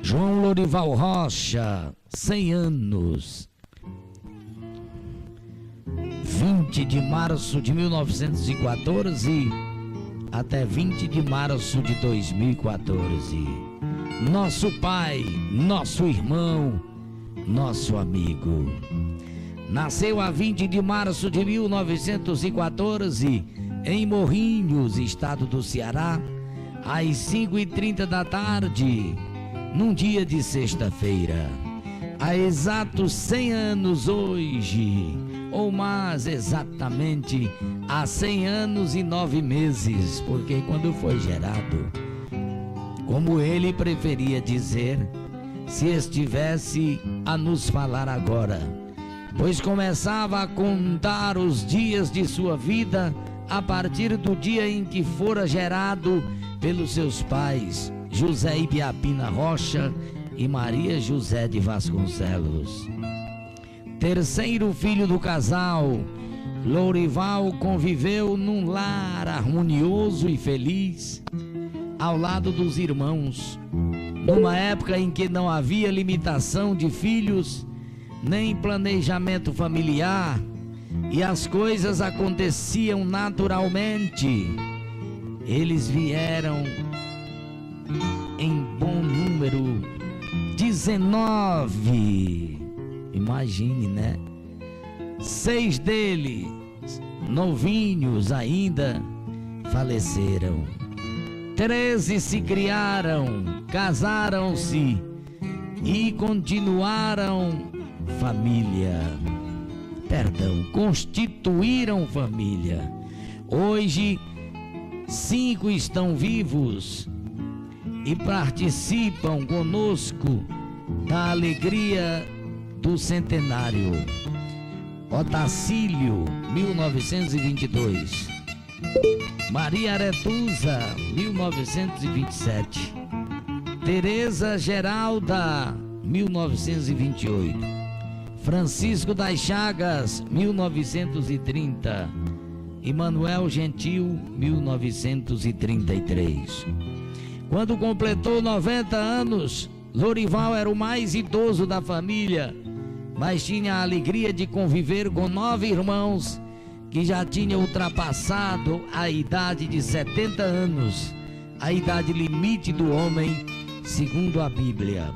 João Lorival Rocha, 100 anos. 20 de março de 1914 até 20 de março de 2014. Nosso pai, nosso irmão, nosso amigo. Nasceu a 20 de março de 1914 em Morrinhos, estado do Ceará, às 5h30 da tarde, num dia de sexta-feira. Há exatos 100 anos hoje, ou mais exatamente, há 100 anos e 9 meses, porque quando foi gerado, como ele preferia dizer, se estivesse a nos falar agora, pois começava a contar os dias de sua vida a partir do dia em que fora gerado pelos seus pais, José Ibiapina Rocha e Maria José de Vasconcelos. Terceiro filho do casal, Lorival conviveu num lar harmonioso e feliz, ao lado dos irmãos, numa época em que não havia limitação de filhos, nem planejamento familiar, e as coisas aconteciam naturalmente. Eles vieram em bom número, 19. Imagine, né? 6 deles, novinhos ainda, faleceram. 13 se criaram, casaram-se e continuaram constituíram família. Hoje, 5 estão vivos e participam conosco da alegria do centenário. Otacílio, 1922. Maria Aretusa, 1927. Tereza Geralda, 1928. Francisco das Chagas, 1930. E Manuel Gentil, 1933. Quando completou 90 anos, Lorival era o mais idoso da família, mas tinha a alegria de conviver com 9 irmãos que já tinham ultrapassado a idade de 70 anos, a idade limite do homem, segundo a Bíblia.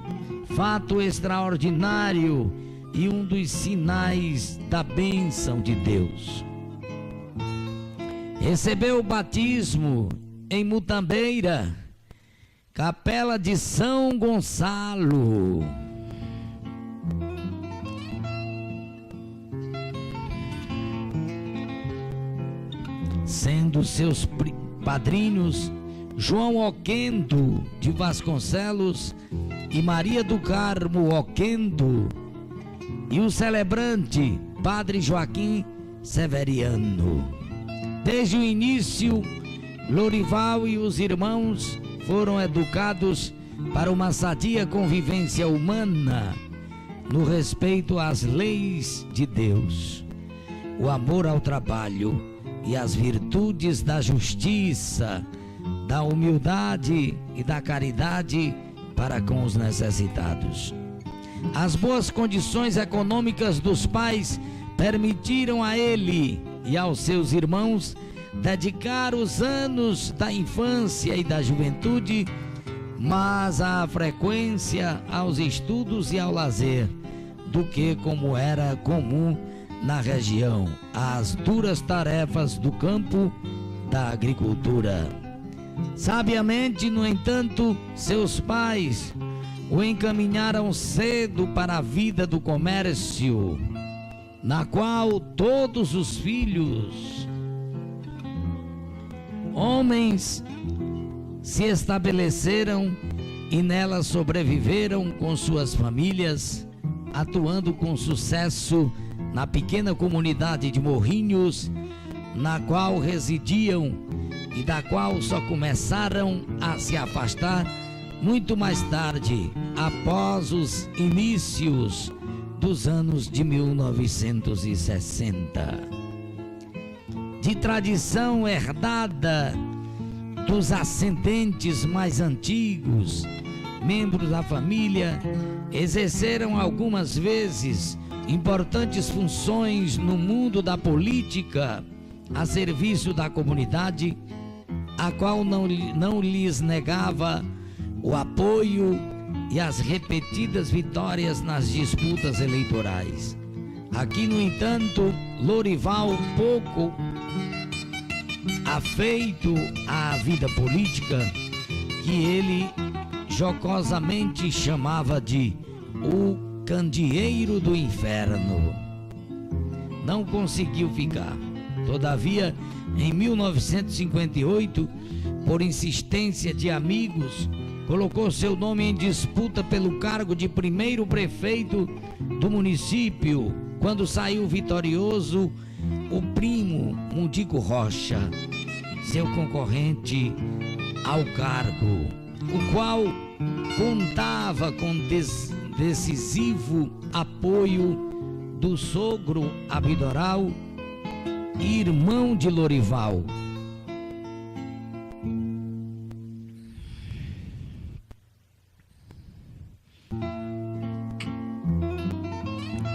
Fato extraordinário e um dos sinais da bênção de Deus. Recebeu o batismo em Mutambeira, Capela de São Gonçalo. Sendo seus padrinhos João Oquendo de Vasconcelos e Maria do Carmo Oquendo, e o celebrante Padre Joaquim Severiano. Desde o início, Lorival e os irmãos foram educados para uma sadia convivência humana, no respeito às leis de Deus, o amor ao trabalho e as virtudes da justiça, da humildade e da caridade para com os necessitados. As boas condições econômicas dos pais permitiram a ele e aos seus irmãos dedicar os anos da infância e da juventude, mas à frequência aos estudos e ao lazer, do que, como era comum na região, às duras tarefas do campo da agricultura. Sabiamente, no entanto, seus pais o encaminharam cedo para a vida do comércio, na qual todos os filhos homens se estabeleceram e nela sobreviveram com suas famílias, atuando com sucesso na pequena comunidade de Morrinhos, na qual residiam e da qual só começaram a se afastar muito mais tarde, após os inícios dos anos de 1960. De tradição herdada dos ascendentes mais antigos, membros da família exerceram algumas vezes importantes funções no mundo da política a serviço da comunidade, a qual não lhes negava o apoio e as repetidas vitórias nas disputas eleitorais. Aqui, no entanto, Lorival, pouco afeito à vida política, que ele jocosamente chamava de o candeeiro do inferno, não conseguiu ficar. Todavia, em 1958, por insistência de amigos, colocou seu nome em disputa pelo cargo de primeiro prefeito do município, quando saiu vitorioso o primo Mundico Rocha, seu concorrente ao cargo, o qual contava com decisivo apoio do sogro Abidoral, irmão de Lorival.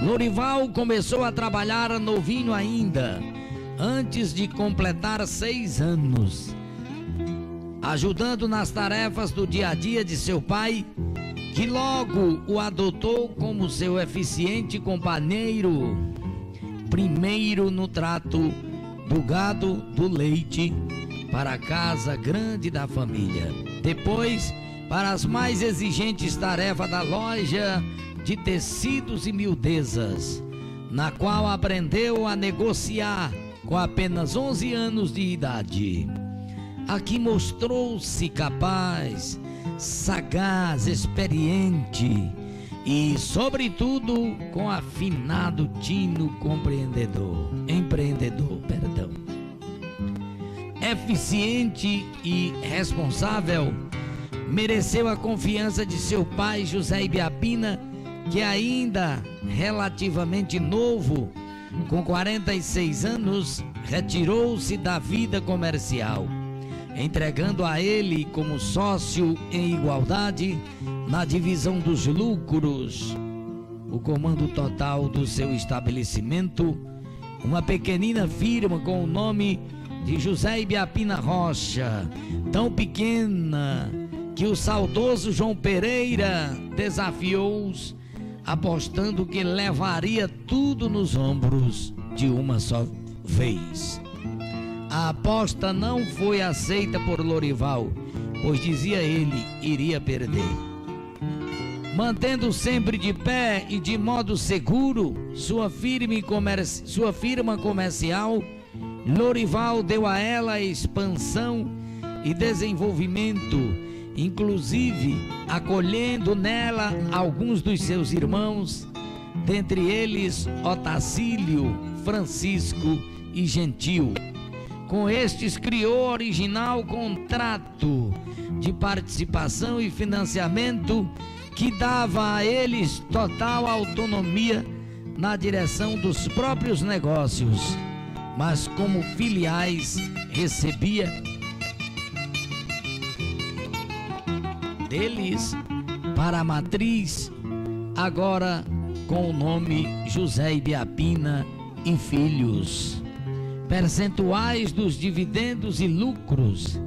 Lorival começou a trabalhar novinho ainda, antes de completar 6 anos, ajudando nas tarefas do dia a dia de seu pai, que logo o adotou como seu eficiente companheiro, primeiro no trato do gado, do leite, para a casa grande da família, depois para as mais exigentes tarefas da loja de tecidos e miudezas, na qual aprendeu a negociar com apenas 11 anos de idade. Aqui mostrou-se capaz, sagaz, experiente e, sobretudo, com afinado tino empreendedor, eficiente e responsável, mereceu a confiança de seu pai José Ibiapina, que ainda relativamente novo, com 46 anos, retirou-se da vida comercial, entregando a ele como sócio em igualdade na divisão dos lucros, o comando total do seu estabelecimento, uma pequenina firma com o nome de José Ibiapina Rocha, tão pequena que o saudoso João Pereira desafiou-os, apostando que levaria tudo nos ombros de uma só vez. A aposta não foi aceita por Lorival, pois dizia ele iria perder. Mantendo sempre de pé e de modo seguro sua firma comercial, Lorival deu a ela expansão e desenvolvimento, inclusive acolhendo nela alguns dos seus irmãos, dentre eles Otacílio, Francisco e Gentil. Com estes criou original contrato de participação e financiamento que dava a eles total autonomia na direção dos próprios negócios, mas como filiais recebia deles para a matriz, agora com o nome José Ibiapina e Filhos, percentuais dos dividendos e lucros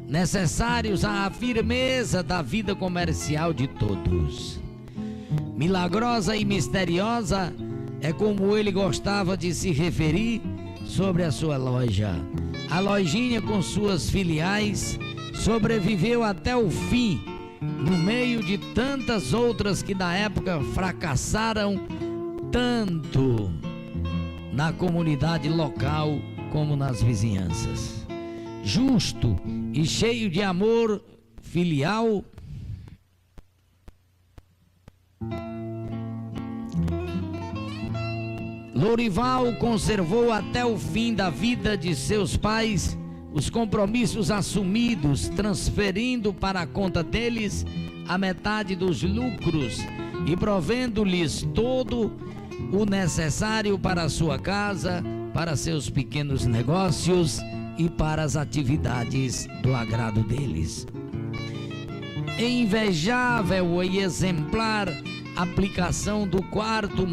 necessários à firmeza da vida comercial de todos. Milagrosa e misteriosa é como ele gostava de se referir sobre a sua loja. A lojinha com suas filiais sobreviveu até o fim, no meio de tantas outras que na época fracassaram tanto na comunidade local como nas vizinhanças. Justo e cheio de amor filial, Lorival conservou até o fim da vida de seus pais os compromissos assumidos, transferindo para a conta deles a metade dos lucros e provendo-lhes todo o necessário para a sua casa, para seus pequenos negócios e para as atividades do agrado deles. Em invejável e exemplar aplicação do quarto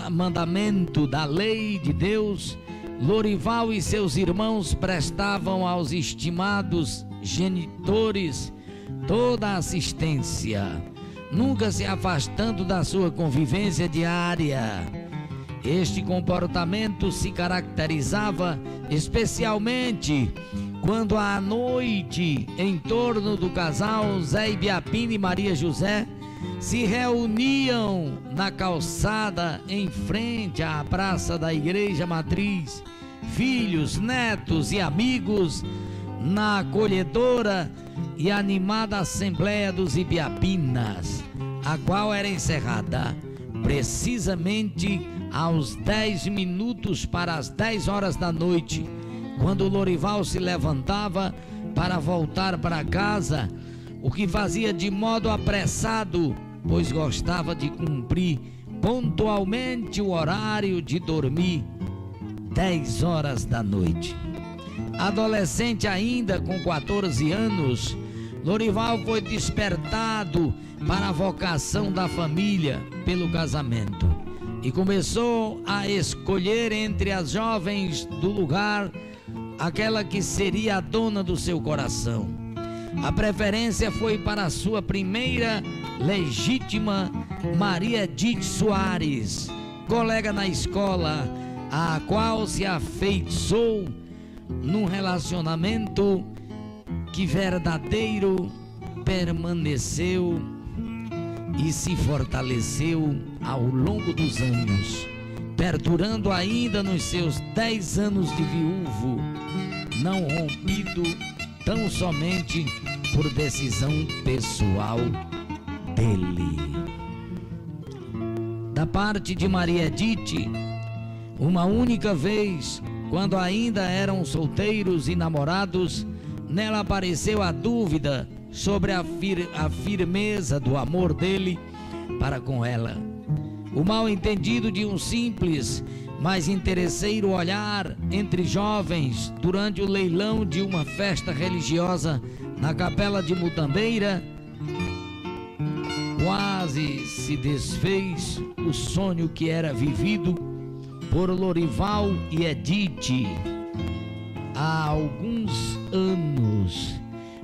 mandamento da lei de Deus, Lorival e seus irmãos prestavam aos estimados genitores toda a assistência, nunca se afastando da sua convivência diária. Este comportamento se caracterizava especialmente quando à noite, em torno do casal Zé Ibiapina e Maria José, se reuniam na calçada em frente à praça da Igreja Matriz, filhos, netos e amigos, na acolhedora e animada Assembleia dos Ibiapinas, a qual era encerrada precisamente aos 10 minutos para as 10 horas da noite, quando Lorival se levantava para voltar para casa, o que fazia de modo apressado, pois gostava de cumprir pontualmente o horário de dormir, 10 horas da noite. Adolescente ainda, com 14 anos, Lorival foi despertado para a vocação da família pelo casamento e começou a escolher entre as jovens do lugar aquela que seria a dona do seu coração. A preferência foi para a sua primeira legítima, Maria Edith Soares, colega na escola, a qual se afeiçoou num relacionamento que verdadeiro permaneceu e se fortaleceu ao longo dos anos, perdurando ainda nos seus 10 anos de viúvo, não rompido tão somente por decisão pessoal dele. Da parte de Maria Edith, uma única vez, quando ainda eram solteiros e namorados, nela apareceu a dúvida sobre a firmeza do amor dele para com ela. O mal entendido de um simples, mas interesseiro olhar entre jovens durante o leilão de uma festa religiosa na capela de Mutambeira, quase se desfez o sonho que era vivido por Lorival e Edith há alguns anos.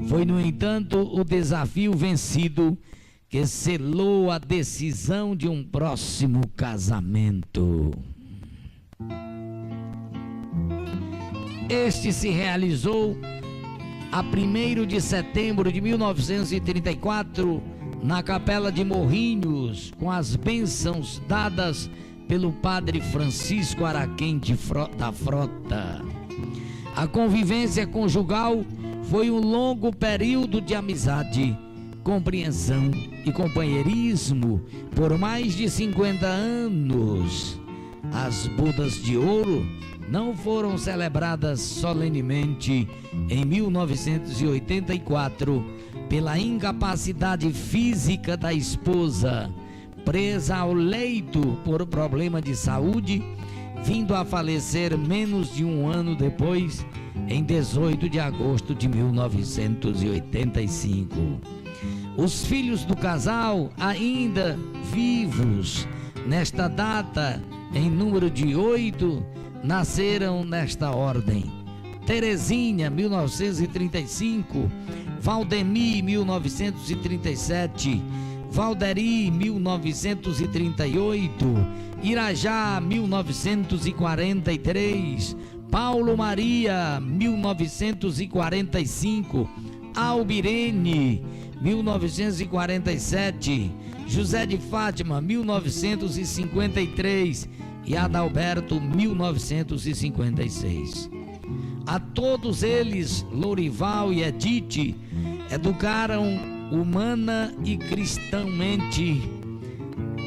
Foi, no entanto, o desafio vencido que selou a decisão de um próximo casamento. Este se realizou a 1º de setembro de 1934 na Capela de Morrinhos, com as bênçãos dadas pelo padre Francisco Araquém da Frota. A convivência conjugal foi um longo período de amizade, compreensão e companheirismo por mais de 50 anos. As bodas de ouro não foram celebradas solenemente em 1984 pela incapacidade física da esposa, presa ao leito por problema de saúde, vindo a falecer menos de um ano depois, em 18 de agosto de 1985. Os filhos do casal, ainda vivos nesta data, em número de 8, nasceram nesta ordem: Terezinha, 1935, Valdemir, 1937, Valderi, 1938, Irajá, 1943, Paulo Maria, 1945, Albirene, 1947, José de Fátima, 1953 e Adalberto, 1956. A todos eles, Lorival e Edith educaram humana e cristãmente,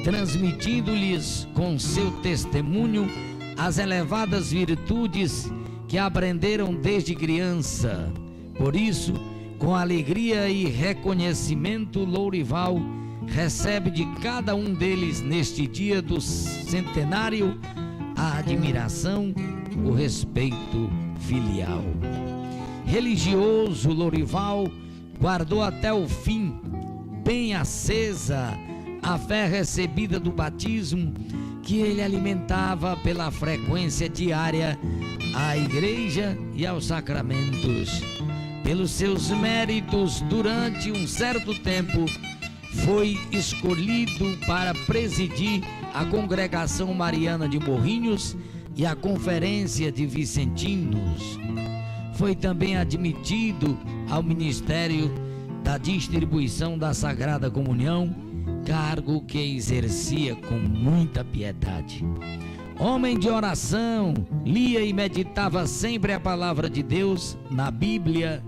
transmitindo-lhes com seu testemunho as elevadas virtudes que aprenderam desde criança. Por isso, Com alegria e reconhecimento, Lourival recebe de cada um deles neste dia do centenário a admiração, o respeito filial. Religioso, Lourival guardou até o fim, bem acesa, a fé recebida do batismo, que ele alimentava pela frequência diária à igreja e aos sacramentos. Pelos seus méritos, durante um certo tempo, foi escolhido para presidir a Congregação Mariana de Morrinhos e a Conferência de Vicentinos. Foi também admitido ao Ministério da Distribuição da Sagrada Comunhão, cargo que exercia com muita piedade. Homem de oração, lia e meditava sempre a palavra de Deus na Bíblia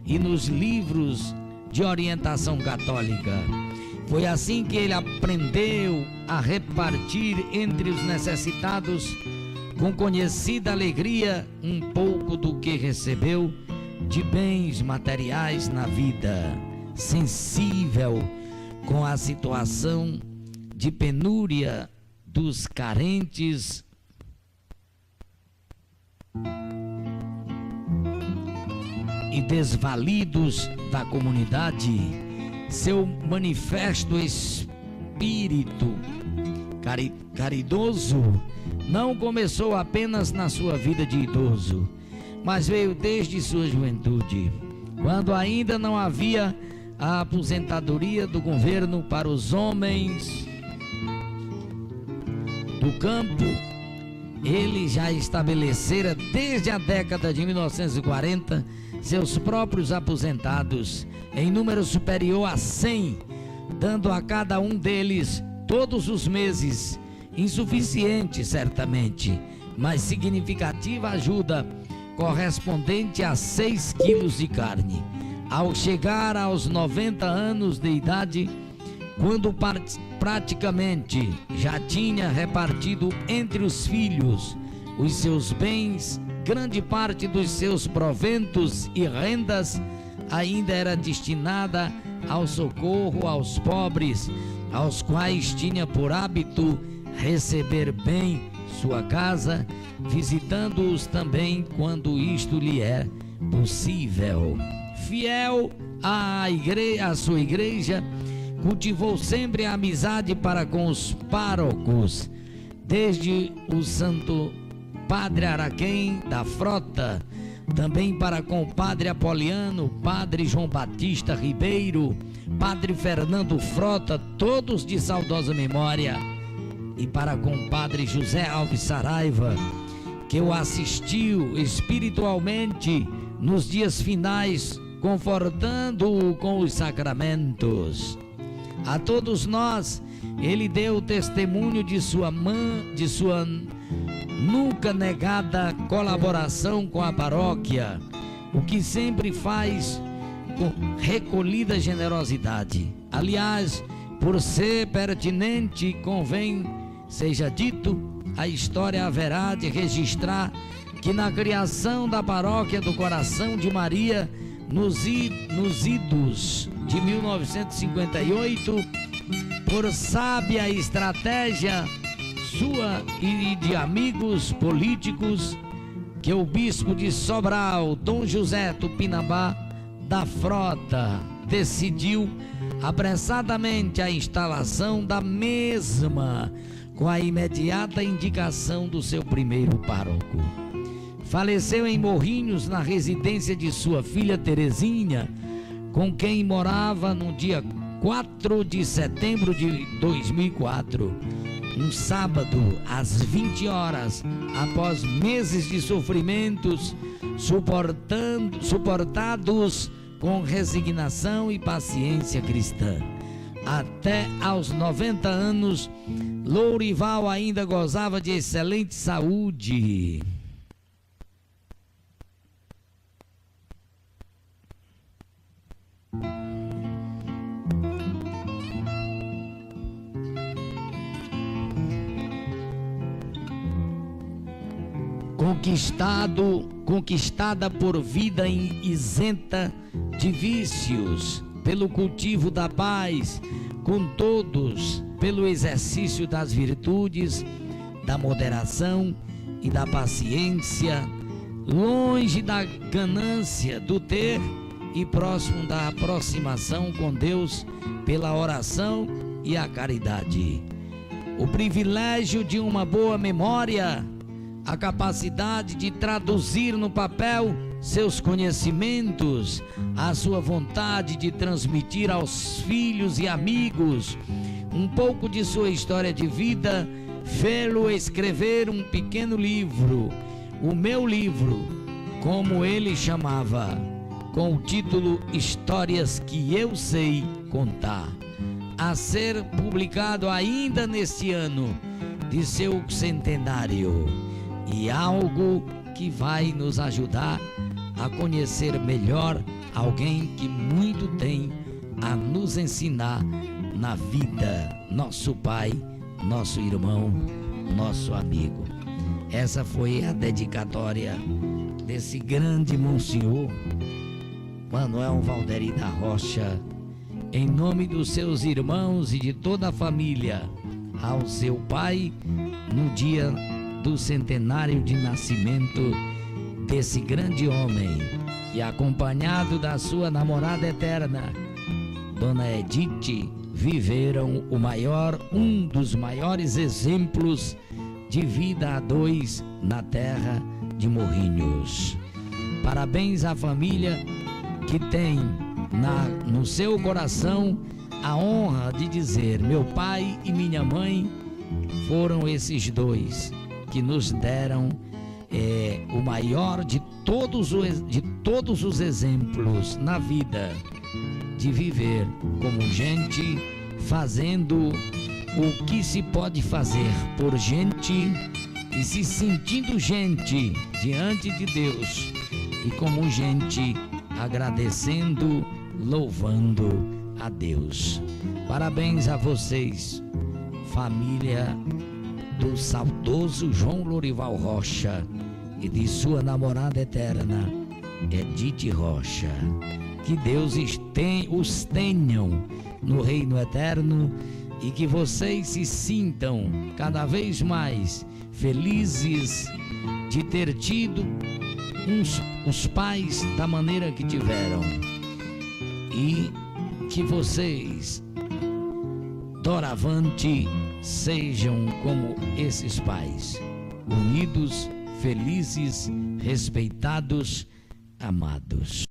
e nos livros de orientação católica. Foi assim que ele aprendeu a repartir entre os necessitados, com conhecida alegria, um pouco do que recebeu de bens materiais na vida, sensível com a situação de penúria dos carentes e desvalidos da comunidade. Seu manifesto espírito caridoso não começou apenas na sua vida de idoso, mas veio desde sua juventude, quando ainda não havia a aposentadoria do governo para os homens do campo. Ele já estabelecera desde a década de 1940 seus próprios aposentados, em número superior a 100, dando a cada um deles todos os meses, insuficiente certamente, mas significativa ajuda, correspondente a 6 quilos de carne. Ao chegar aos 90 anos de idade, quando praticamente já tinha repartido entre os filhos os seus bens, grande parte dos seus proventos e rendas ainda era destinada ao socorro aos pobres, aos quais tinha por hábito receber bem sua casa, visitando-os também quando isto lhe é possível. Fiel à sua igreja, cultivou sempre a amizade para com os párocos, desde o Santo Padre Araquém da Frota, também para com o Padre Apoliano, Padre João Batista Ribeiro, Padre Fernando Frota, todos de saudosa memória, e para com o Padre José Alves Saraiva, que o assistiu espiritualmente nos dias finais, confortando-o com os sacramentos. A todos nós, ele deu testemunho de sua nunca negada colaboração com a paróquia, o que sempre faz com recolhida generosidade. Aliás, por ser pertinente, convém seja dito, a história haverá de registrar que na criação da paróquia do Coração de Maria, nos idos de 1958, por sábia estratégia sua e de amigos políticos, que o bispo de Sobral, Dom José Tupinambá da Frota, decidiu apressadamente a instalação da mesma, com a imediata indicação do seu primeiro pároco. Faleceu em Morrinhos, na residência de sua filha Terezinha, com quem morava no dia 4 de setembro de 2004, um sábado, às 20 horas, após meses de sofrimentos, suportados com resignação e paciência cristã. Até aos 90 anos, Lourival ainda gozava de excelente saúde. conquistada por vida isenta de vícios, pelo cultivo da paz com todos, pelo exercício das virtudes, da moderação e da paciência, longe da ganância, do ter e próximo da aproximação com Deus pela oração e a caridade. O privilégio de uma boa memória, a capacidade de traduzir no papel seus conhecimentos, a sua vontade de transmitir aos filhos e amigos um pouco de sua história de vida, fê-lo escrever um pequeno livro, o meu livro, como ele chamava, com o título Histórias que eu sei contar, a ser publicado ainda neste ano de seu centenário, e algo que vai nos ajudar a conhecer melhor alguém que muito tem a nos ensinar na vida, nosso pai, nosso irmão, nosso amigo. Essa foi a dedicatória desse grande Monsenhor Manuel Valderi da Rocha, em nome dos seus irmãos e de toda a família, ao seu pai, no dia do centenário de nascimento desse grande homem, que, acompanhado da sua namorada eterna, Dona Edith, viveram um dos maiores exemplos de vida a dois na terra de Morrinhos. Parabéns à família que tem no seu coração a honra de dizer: meu pai e minha mãe foram esses dois que nos deram o maior de todos os exemplos na vida, de viver como gente, fazendo o que se pode fazer por gente e se sentindo gente diante de Deus, e como gente agradecendo, louvando a Deus. Parabéns a vocês, família do saudoso João Lorival Rocha e de sua namorada eterna, Edith Rocha. Que Deus os tenham no reino eterno e que vocês se sintam cada vez mais felizes de ter tido os pais da maneira que tiveram, e que vocês, doravante, sejam como esses pais, unidos, felizes, respeitados, amados.